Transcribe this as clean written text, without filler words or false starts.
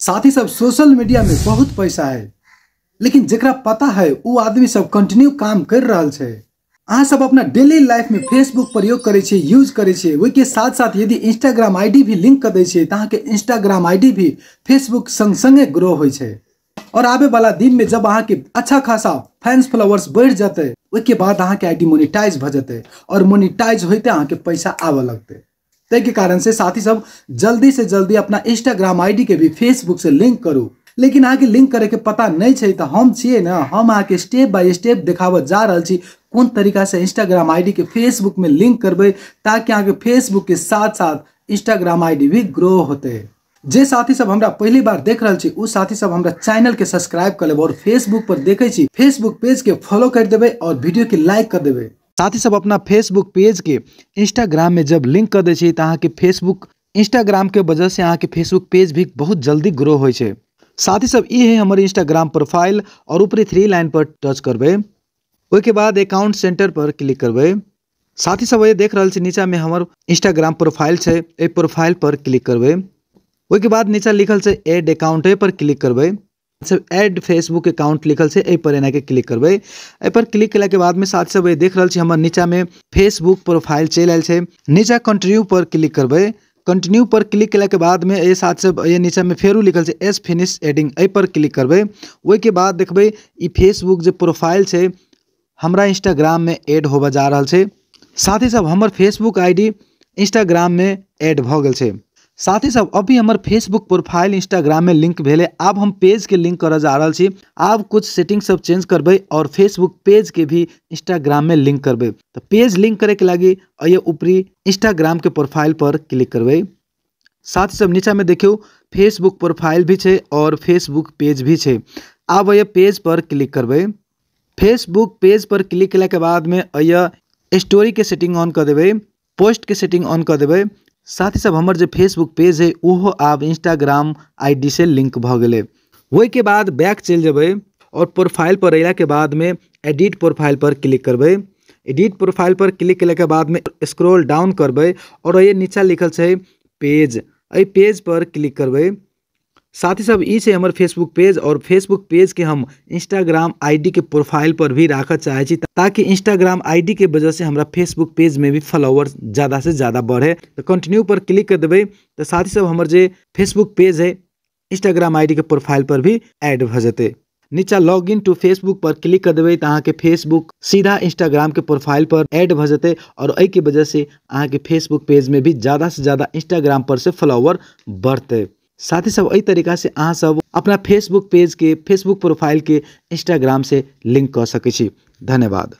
साथ ही सब social media में बहुत पैसा है, लेकिन जेकरा पता है वो आदमी सब कंटिन्यू काम कर रहा है। अहाँ सब अपना डेली लाइफ में फेसबुक प्रयोग करे छे, यूज करे छे, वही के साथ साथ यदि इंस्टाग्राम आईडी भी लिंक कर दे छे तो अहाँ के इंस्टाग्राम आईडी भी फेसबुक संग संगे ग्रो होई छे। और आवे वाला दिन में जब अहाँ के अच्छा खासा फैंस फॉलोअर्स बढ़ जाते, उसके बाद अहाँ के आईडी मोनेटाइज भ जाते और मोनेटाइज होते अहाँ के पैसा आवे लगते। तै के कारण से साथी सब जल्दी से जल्दी अपना इंस्टाग्राम आईडी के भी फेसबुक से लिंक करू। लेकिन आगे लिंक करे के पता नहीं छे तो हम छिए ना, हम आके स्टेप बाय स्टेप दिखावत जा रहल छी कौन तरीका से इंस्टाग्राम आईडी के फेसबुक में लिंक करबे, ताकि आगे फेसबुक के साथ साथ इंस्टाग्राम आईडी भी ग्रो होते। जे साथी सब हमरा पहली बार देख रहल छी उ साथी सब हमरा चैनल के सब्सक्राइब कर लेबे और फेसबुक पर देखे छी फेसबुक पेज के फॉलो कर देबे और वीडियो के लाइक कर देबे। साथ ही सब अपना फेसबुक पेज के इंस्टाग्राम में जब लिंक कर दे छी तो अहाँ के फेसबुक इंस्टाग्राम के वजह से अहाँ के फेसबुक पेज भी बहुत जल्दी ग्रो होय छे। साथ ही सब ये है हमारे इंस्टाग्राम प्रोफाइल और ऊपरी 3 लाइन पर टच करबे, उसके बाद अकाउंट सेंटर पर क्लिक करबे। साथ ही सब ये देख रहल छी नीचा में हमार इंस्टाग्राम प्रोफाइल छे, ए प्रोफाइल पर क्लिक करबे। उसके बाद नीचा लिखल छे ऐड अकाउंट, ए पर क्लिक करबे। ऐड फेसबुक अकाउंट लिखल छे, ए पर एना के क्लिक करबे। ए पर क्लिक केला के बाद में साथ सब ये देख रहल छी हमर नीचा में फेसबुक प्रोफाइल चल आयल छे। नीचा कंटिन्यू पर क्लिक करबे। कंटिन्यू पर क्लिक केला के बाद में ये साथ सब ये नीचा में फेरू लिखल छे एस फिनिश एडिंग, ए पर क्लिक करबे। ओई के बाद देखबे ई फेसबुक जे प्रोफाइल छे हमरा इंस्टाग्राम में ऐड होबा जा रहल छे। साथ ही सब हमर फेसबुक आईडी इंस्टाग्राम में ऐड भ गेल छे। साथ ही सब अभी हमर फेसबुक प्रोफाइल इंस्टाग्राम में लिंक भेले, अब हम पेज के लिंक करे जा रहल छी। अब कुछ सेटिंग सब चेंज करबे और फेसबुक पेज के भी इंस्टाग्राम में लिंक करबे। तो पेज लिंक करे के लागी ये ऊपरी इंस्टाग्राम के प्रोफाइल पर क्लिक करबे। साथ ही सब नीचा में देखियो फेसबुक प्रोफाइल भी छे और फेसबुक पेज भी छे। अब ये पेज पर क्लिक करबे। फेसबुक पेज पर क्लिक केला के बाद में ये स्टोरी के सेटिंग ऑन कर देबे, पोस्ट के सेटिंग ऑन कर देबे। साथ ही सब हमर जो फेसबुक पेज है वो अब इंस्टाग्राम आईडी से लिंक भ गेले। वही के बाद बैक चल जेबे और प्रोफाइल पर अला के बाद में एडिट प्रोफाइल पर क्लिक करबे। एडिट प्रोफाइल पर क्लिक केला के बाद में स्क्रॉल डाउन करबे और ये नीचा लिखल छे पेज, ए पेज पर क्लिक करबे। साथ ही सब ई से हमर फेसबुक पेज और फेसबुक पेज के हम इंस्टाग्राम आईडी के प्रोफाइल पर भी रखा चाहे छी, ताकि इंस्टाग्राम आईडी के वजह से हमरा फेसबुक पेज में भी फॉलोअर्स ज़्यादा से ज़्यादा बढ़े। तो कंटिन्यू पर क्लिक कर देबे। तो साथ ही सब हमर जे फेसबुक पेज है इंस्टाग्राम आईडी के प्रोफाइल पर भी ऐड भ जते। नीचा लॉग इन टू फेसबुक पर क्लिक कर देबे तो अहाँ के फेसबुक सीधा इंस्टाग्राम के प्रोफाइल पर ऐड भ जते और एहि के वजह से अहाँ के फेसबुक पेज में भी ज़्यादा से ज़्यादा इंस्टाग्राम पर से फॉलोअर बढ़ते। साथ ही सब एहि तरीका से अहाँ सब अपना फेसबुक पेज के फेसबुक प्रोफाइल के इंस्टाग्राम से लिंक कर सकै छी। धन्यवाद।